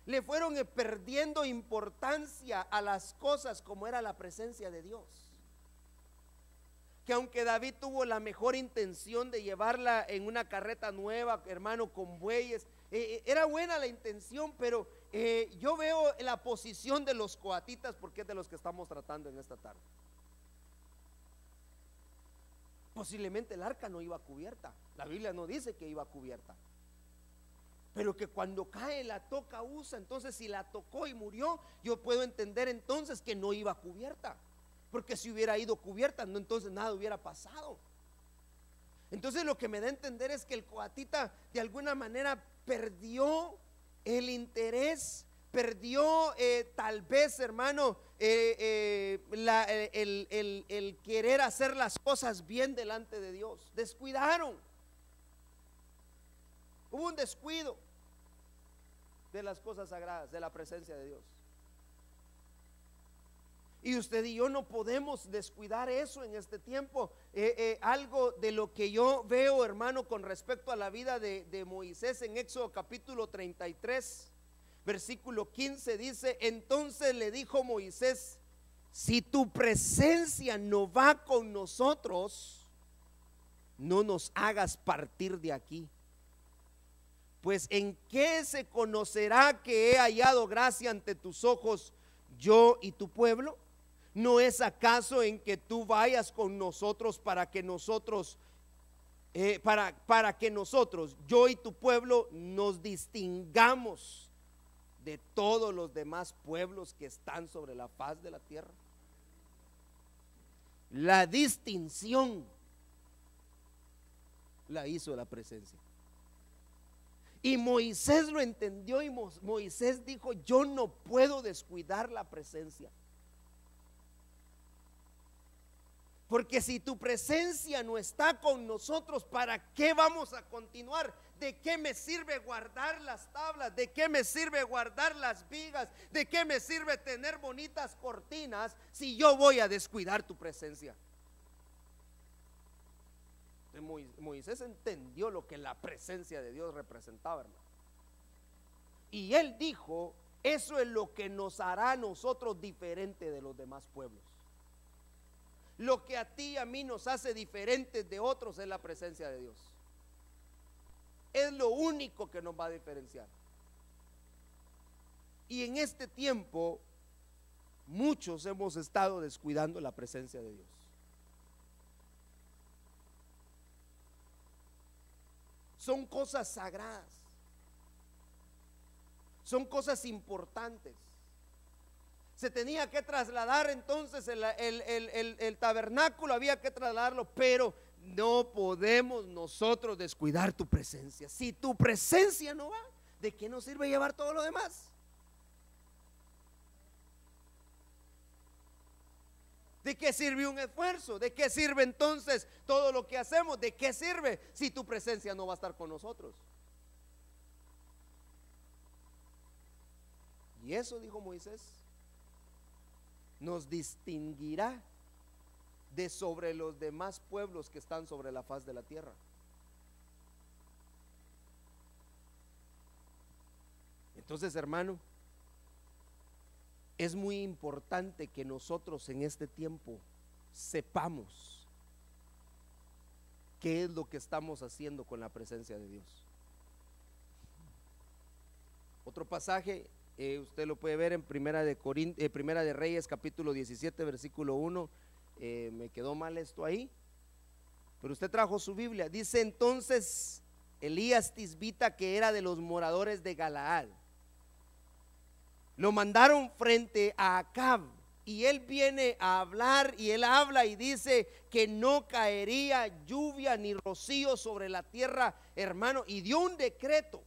Le fueron perdiendo importancia a las cosas como era la presencia de Dios. Que aunque David tuvo la mejor intención de llevarla en una carreta nueva, hermano, con bueyes, era buena la intención, pero yo veo la posición de los coatitas, porque es de los que estamos tratando en esta tarde. Posiblemente el arca no iba cubierta, la Biblia no dice que iba cubierta, pero que cuando cae la toca Usa. Entonces si la tocó y murió, yo puedo entender entonces que no iba cubierta, porque si hubiera ido cubierta, no, entonces nada hubiera pasado. Entonces lo que me da a entender es que el coatita de alguna manera perdió el interés, perdió tal vez, hermano, el querer hacer las cosas bien delante de Dios. Descuidaron. Hubo un descuido de las cosas sagradas, de la presencia de Dios. Y usted y yo no podemos descuidar eso en este tiempo. Algo de lo que yo veo, hermano, con respecto a la vida de Moisés en Éxodo capítulo 33, versículo 15, dice: entonces le dijo Moisés: si tu presencia no va con nosotros, no nos hagas partir de aquí. Pues en qué se conocerá que he hallado gracia ante tus ojos, yo y tu pueblo. ¿No es acaso en que tú vayas con nosotros para que nosotros, yo y tu pueblo, nos distingamos de todos los demás pueblos que están sobre la faz de la tierra? La distinción la hizo la presencia. Y Moisés lo entendió, y Moisés dijo: yo no puedo descuidar la presencia. Porque si tu presencia no está con nosotros, ¿para qué vamos a continuar? ¿De qué me sirve guardar las tablas? ¿De qué me sirve guardar las vigas? ¿De qué me sirve tener bonitas cortinas si yo voy a descuidar tu presencia? Moisés entendió lo que la presencia de Dios representaba, hermano. Y él dijo, eso es lo que nos hará a nosotros diferente de los demás pueblos. Lo que a ti y a mí nos hace diferentes de otros es la presencia de Dios. Es lo único que nos va a diferenciar. Y en este tiempo, muchos hemos estado descuidando la presencia de Dios. Son cosas sagradas. Son cosas importantes. Se tenía que trasladar entonces el tabernáculo, había que trasladarlo, pero no podemos nosotros descuidar tu presencia. Si tu presencia no va, ¿de qué nos sirve llevar todo lo demás? ¿De qué sirve un esfuerzo? ¿De qué sirve entonces todo lo que hacemos? ¿De qué sirve si tu presencia no va a estar con nosotros? Y eso dijo Moisés, nos distinguirá de sobre los demás pueblos que están sobre la faz de la tierra. Entonces, hermano, es muy importante que nosotros en este tiempo sepamos qué es lo que estamos haciendo con la presencia de Dios. Otro pasaje, usted lo puede ver en Primera de Reyes capítulo 17 versículo 1. Me quedó mal esto ahí, pero usted trajo su Biblia. Dice entonces Elías Tisbita, que era de los moradores de Galaad, lo mandaron frente a Acab, y él viene a hablar, y él habla y dice que no caería lluvia ni rocío sobre la tierra, hermano, y dio un decreto.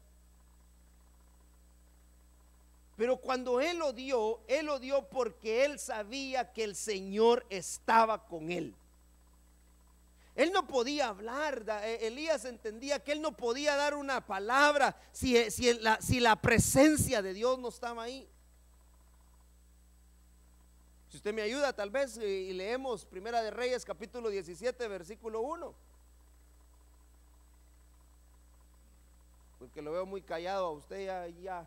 Pero cuando él lo dio porque él sabía que el Señor estaba con él. Él no podía hablar, Elías entendía que él no podía dar una palabra si la presencia de Dios no estaba ahí. Si usted me ayuda tal vez y leemos Primera de Reyes capítulo 17 versículo 1. Porque lo veo muy callado a usted ya.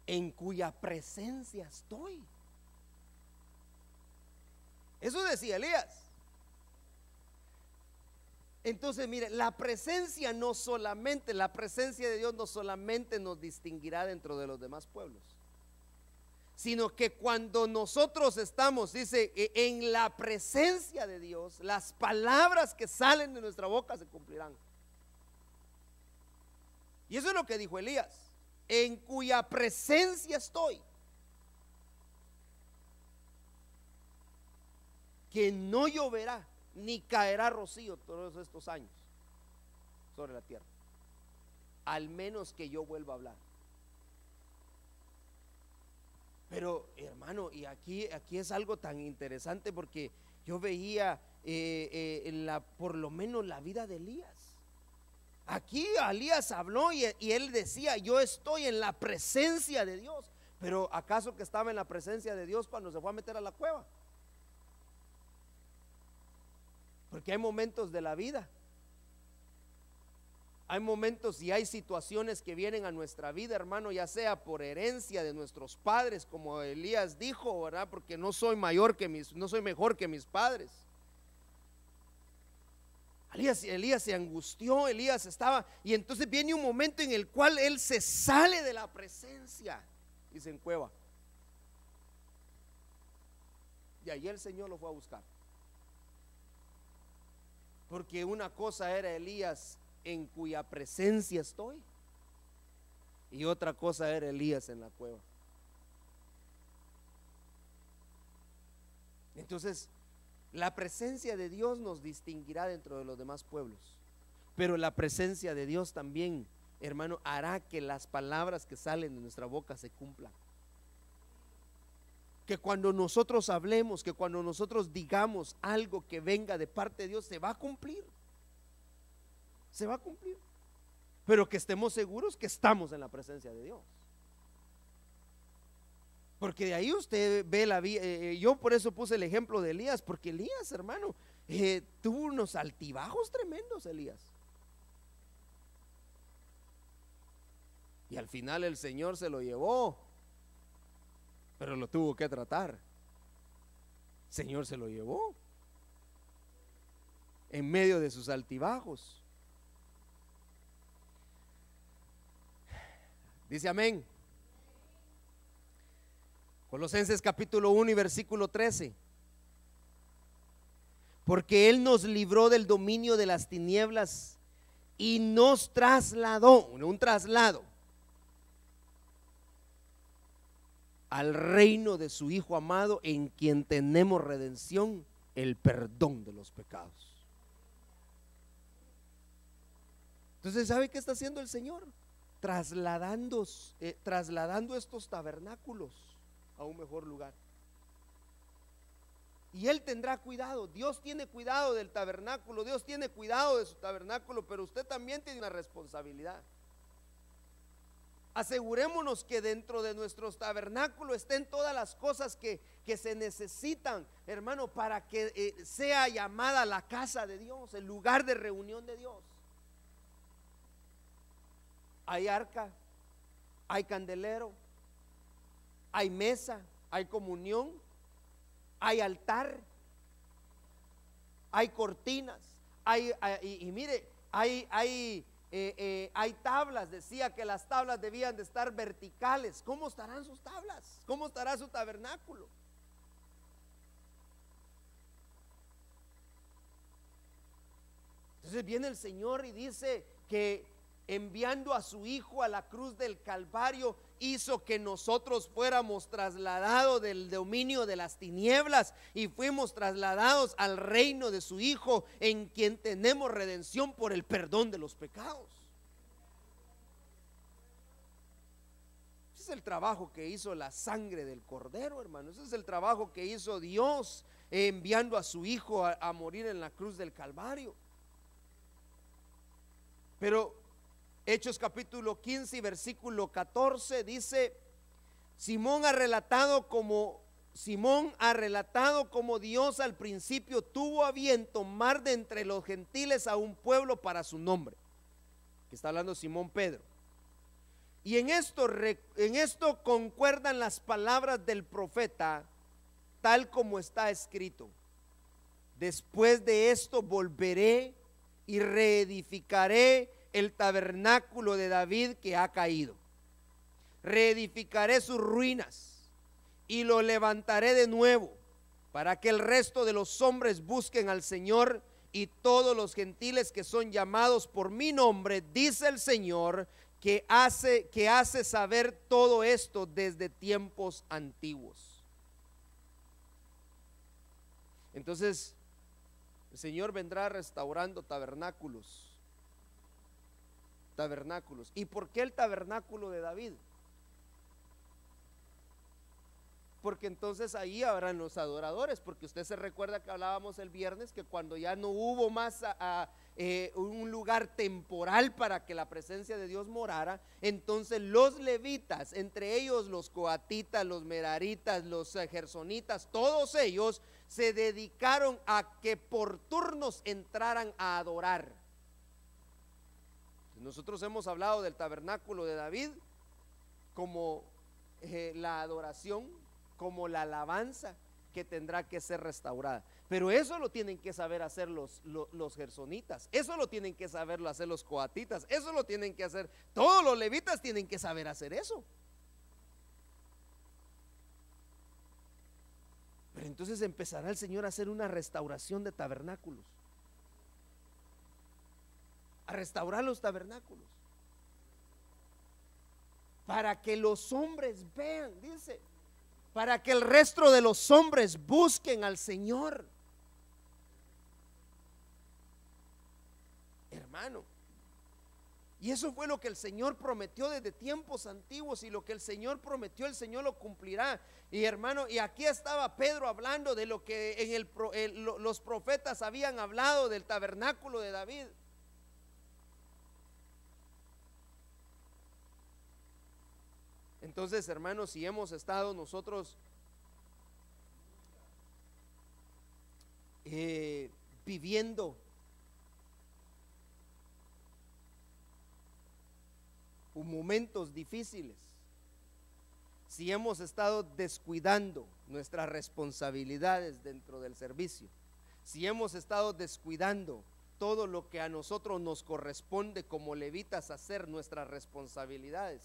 En cuya presencia estoy. Eso decía Elías. Entonces, mire, la presencia de Dios no solamente nos distinguirá dentro de los demás pueblos, sino que cuando nosotros estamos, dice, en la presencia de Dios, las palabras que salen de nuestra boca se cumplirán. Y eso es lo que dijo Elías. En cuya presencia estoy, que no lloverá ni caerá rocío todos estos años sobre la tierra, al menos que yo vuelva a hablar. Pero hermano, y aquí es algo tan interesante, porque yo veía por lo menos la vida de Elías. Aquí Elías habló y él decía, yo estoy en la presencia de Dios. Pero ¿acaso que estaba en la presencia de Dios cuando se fue a meter a la cueva? Porque hay momentos de la vida, hay momentos y hay situaciones que vienen a nuestra vida, hermano, ya sea por herencia de nuestros padres, como Elías dijo, ¿verdad? Porque no soy mejor que mis padres. Elías se angustió, Elías estaba, y entonces viene un momento en el cual él se sale de la presencia y se encueva. Y ahí el Señor lo fue a buscar. Porque una cosa era Elías en cuya presencia estoy, y otra cosa era Elías en la cueva. Entonces, la presencia de Dios nos distinguirá dentro de los demás pueblos, pero la presencia de Dios también, hermano, hará que las palabras que salen de nuestra boca se cumplan. Que cuando nosotros hablemos, que cuando nosotros digamos algo que venga de parte de Dios, se va a cumplir. Se va a cumplir. Pero que estemos seguros que estamos en la presencia de Dios. Porque de ahí usted ve la vida. Yo por eso puse el ejemplo de Elías, porque Elías, hermano, tuvo unos altibajos tremendos, Elías. Y al final el Señor se lo llevó, pero lo tuvo que tratar. El Señor se lo llevó en medio de sus altibajos. Dice amén. Colosenses capítulo 1 y versículo 13. Porque Él nos libró del dominio de las tinieblas y nos trasladó, un traslado, al reino de su Hijo amado, en quien tenemos redención, el perdón de los pecados. Entonces, ¿sabe qué está haciendo el Señor? Trasladando estos tabernáculos a un mejor lugar. Y Él tendrá cuidado. Dios tiene cuidado del tabernáculo, Dios tiene cuidado de su tabernáculo, pero usted también tiene una responsabilidad. Asegurémonos que dentro de nuestros tabernáculos estén todas las cosas que se necesitan, hermano, para que sea llamada la casa de Dios, el lugar de reunión de Dios. Hay arca, hay candelero, hay mesa, hay comunión, hay altar, hay cortinas, y mire, hay tablas. Decía que las tablas debían de estar verticales. ¿Cómo estarán sus tablas? ¿Cómo estará su tabernáculo? Entonces viene el Señor y dice que enviando a su Hijo a la cruz del Calvario, hizo que nosotros fuéramos trasladados del dominio de las tinieblas y fuimos trasladados al reino de su Hijo, en quien tenemos redención por el perdón de los pecados. Ese es el trabajo que hizo la sangre del Cordero, hermano. Ese es el trabajo que hizo Dios, enviando a su Hijo a morir en la cruz del Calvario. Pero Hechos capítulo 15 y versículo 14 dice: Simón ha relatado como Dios al principio tuvo a bien tomar de entre los gentiles a un pueblo para su nombre. Que está hablando Simón Pedro. Y en esto concuerdan las palabras del profeta, tal como está escrito: después de esto volveré y reedificaré el tabernáculo de David que ha caído. Reedificaré sus ruinas y lo levantaré de nuevo, para que el resto de los hombres busquen al Señor, y todos los gentiles que son llamados por mi nombre, dice el Señor, que hace saber todo esto desde tiempos antiguos. Entonces el Señor vendrá restaurando tabernáculos. ¿Y por qué el tabernáculo de David? Porque entonces ahí habrán los adoradores, porque usted se recuerda que hablábamos el viernes que cuando ya no hubo más un lugar temporal para que la presencia de Dios morara, entonces los levitas, entre ellos los coatitas, los meraritas, los gersonitas, todos ellos se dedicaron a que por turnos entraran a adorar. Nosotros hemos hablado del tabernáculo de David como la adoración, como la alabanza que tendrá que ser restaurada. Pero eso lo tienen que saber hacer los gersonitas, eso lo tienen que saberlo hacer los coatitas, eso lo tienen que hacer, todos los levitas tienen que saber hacer eso. Pero entonces empezará el Señor a hacer una restauración de tabernáculos, a restaurar los tabernáculos, para que los hombres vean, dice, para que el resto de los hombres busquen al Señor. Hermano, y eso fue lo que el Señor prometió desde tiempos antiguos, y lo que el Señor prometió, el Señor lo cumplirá. Y hermano, y aquí estaba Pedro hablando de lo que los profetas habían hablado del tabernáculo de David. Entonces, hermanos, si hemos estado nosotros viviendo momentos difíciles, si hemos estado descuidando nuestras responsabilidades dentro del servicio, si hemos estado descuidando todo lo que a nosotros nos corresponde como levitas hacer, nuestras responsabilidades,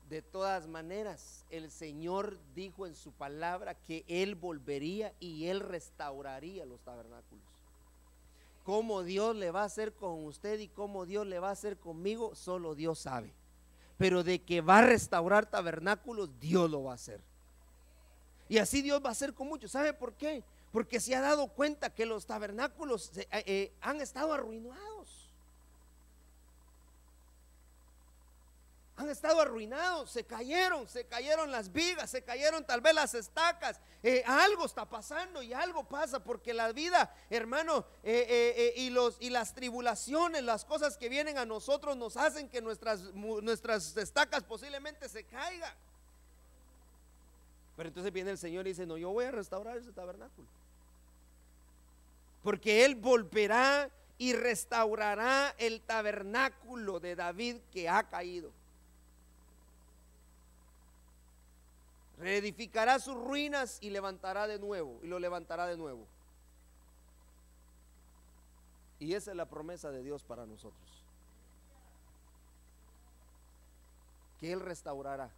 de todas maneras el Señor dijo en su palabra que Él volvería y Él restauraría los tabernáculos. Cómo Dios le va a hacer con usted y cómo Dios le va a hacer conmigo, solo Dios sabe. Pero de que va a restaurar tabernáculos, Dios lo va a hacer. Y así Dios va a hacer con muchos. ¿Sabe por qué? Porque se ha dado cuenta que los tabernáculos han estado arruinados. Han estado arruinados, se cayeron las vigas, se cayeron tal vez las estacas. Algo está pasando y algo pasa, porque la vida, hermano, y las tribulaciones, las cosas que vienen a nosotros nos hacen que nuestras estacas posiblemente se caigan. Pero entonces viene el Señor y dice: no, yo voy a restaurar ese tabernáculo, porque Él volverá y restaurará el tabernáculo de David que ha caído. Reedificará sus ruinas y levantará de nuevo, y lo levantará de nuevo. Y esa es la promesa de Dios para nosotros, que Él restaurará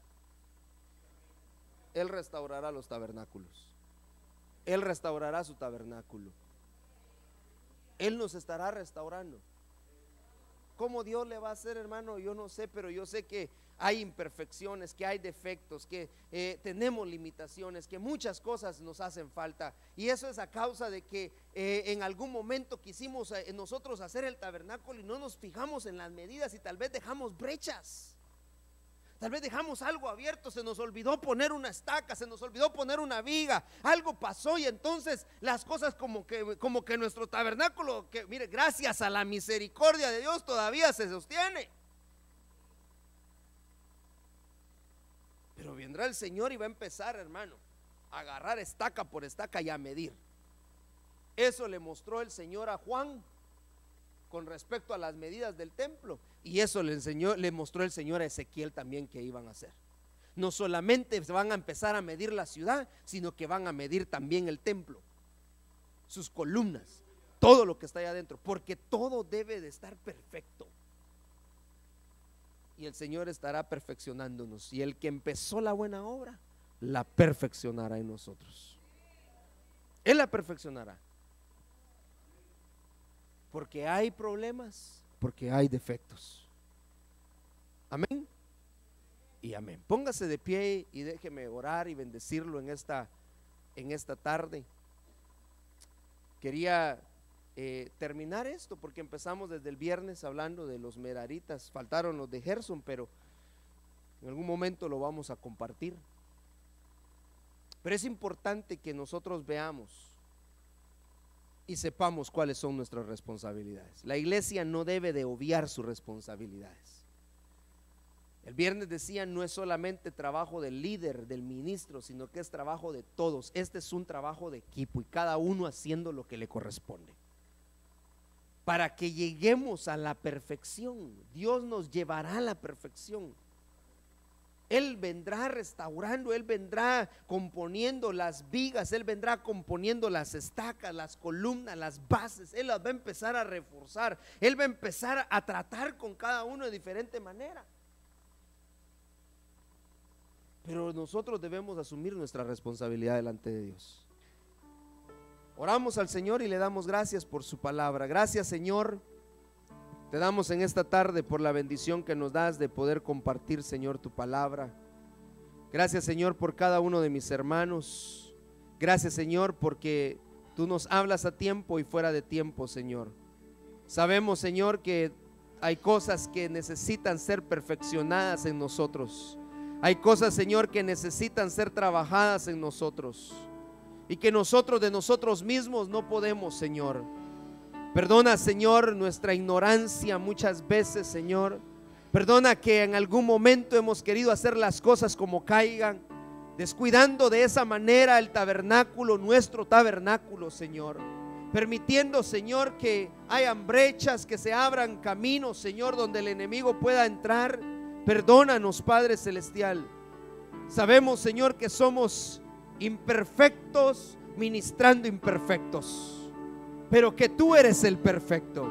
los tabernáculos. Él restaurará su tabernáculo. Él nos estará restaurando. ¿Cómo Dios le va a hacer, hermano? Yo no sé, pero yo sé que hay imperfecciones, que hay defectos, que tenemos limitaciones, que muchas cosas nos hacen falta. Y eso es a causa de que en algún momento quisimos nosotros hacer el tabernáculo y no nos fijamos en las medidas, y tal vez dejamos brechas. Tal vez dejamos algo abierto, se nos olvidó poner una estaca, se nos olvidó poner una viga, algo pasó, y entonces las cosas como que nuestro tabernáculo, que mire, gracias a la misericordia de Dios todavía se sostiene. Pero vendrá el Señor y va a empezar, hermano, a agarrar estaca por estaca y a medir. Eso le mostró el Señor a Juan con respecto a las medidas del templo, y eso le mostró el Señor a Ezequiel también que iban a hacer. No solamente van a empezar a medir la ciudad, sino que van a medir también el templo, sus columnas, todo lo que está allá adentro, porque todo debe de estar perfecto. Y el Señor estará perfeccionándonos, y el que empezó la buena obra la perfeccionará en nosotros. Él la perfeccionará. Porque hay problemas, porque hay defectos. Amén y amén. Póngase de pie y déjeme orar y bendecirlo en esta tarde. Quería terminar esto porque empezamos desde el viernes hablando de los meraritas. Faltaron los de Gerson, pero en algún momento lo vamos a compartir. Pero es importante que nosotros veamos y sepamos cuáles son nuestras responsabilidades. La iglesia no debe de obviar sus responsabilidades. El viernes decía, no es solamente trabajo del líder, del ministro, sino que es trabajo de todos. Este es un trabajo de equipo, y cada uno haciendo lo que le corresponde, para que lleguemos a la perfección. Dios nos llevará a la perfección. Él vendrá restaurando, Él vendrá componiendo las vigas, Él vendrá componiendo las estacas, las columnas, las bases. Él las va a empezar a reforzar. Él va a empezar a tratar con cada uno de diferente manera. Pero nosotros debemos asumir nuestra responsabilidad delante de Dios. Oramos al Señor y le damos gracias por su palabra. Gracias, Señor. Te damos en esta tarde por la bendición que nos das de poder compartir, Señor, tu palabra. Gracias, Señor, por cada uno de mis hermanos. Gracias, Señor, porque tú nos hablas a tiempo y fuera de tiempo, Señor. Sabemos, Señor, que hay cosas que necesitan ser perfeccionadas en nosotros. Hay cosas, Señor, que necesitan ser trabajadas en nosotros, y que nosotros de nosotros mismos no podemos, Señor. Perdona, Señor, nuestra ignorancia muchas veces, Señor. Perdona que en algún momento hemos querido hacer las cosas como caigan, descuidando de esa manera el tabernáculo, nuestro tabernáculo, Señor. Permitiendo, Señor, que hayan brechas, que se abran caminos, Señor, donde el enemigo pueda entrar. Perdónanos, Padre Celestial. Sabemos, Señor, que somos imperfectos ministrando imperfectos, pero que tú eres el perfecto,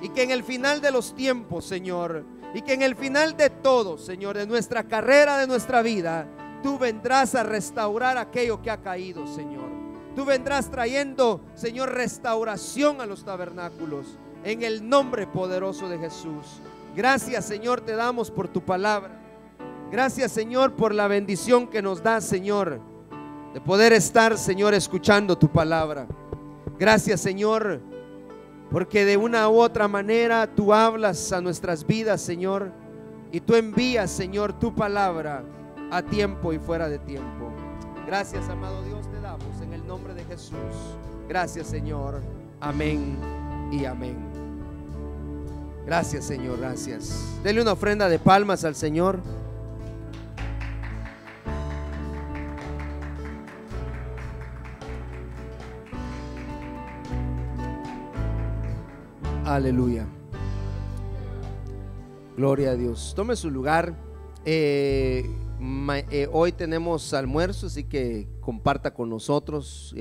y que en el final de los tiempos, Señor, y que en el final de todo, Señor, de nuestra carrera, de nuestra vida, tú vendrás a restaurar aquello que ha caído, Señor. Tú vendrás trayendo, Señor, restauración a los tabernáculos, en el nombre poderoso de Jesús. Gracias, Señor, te damos por tu palabra. Gracias, Señor, por la bendición que nos das, Señor, de poder estar, Señor, escuchando tu palabra. Gracias, Señor, porque de una u otra manera tú hablas a nuestras vidas, Señor, y tú envías, Señor, tu palabra a tiempo y fuera de tiempo. Gracias, amado Dios, te damos en el nombre de Jesús. Gracias, Señor. Amén y amén. Gracias, Señor, gracias. Dele una ofrenda de palmas al Señor. Aleluya. Gloria a Dios. Tome su lugar. Hoy tenemos almuerzo, así que comparta con nosotros.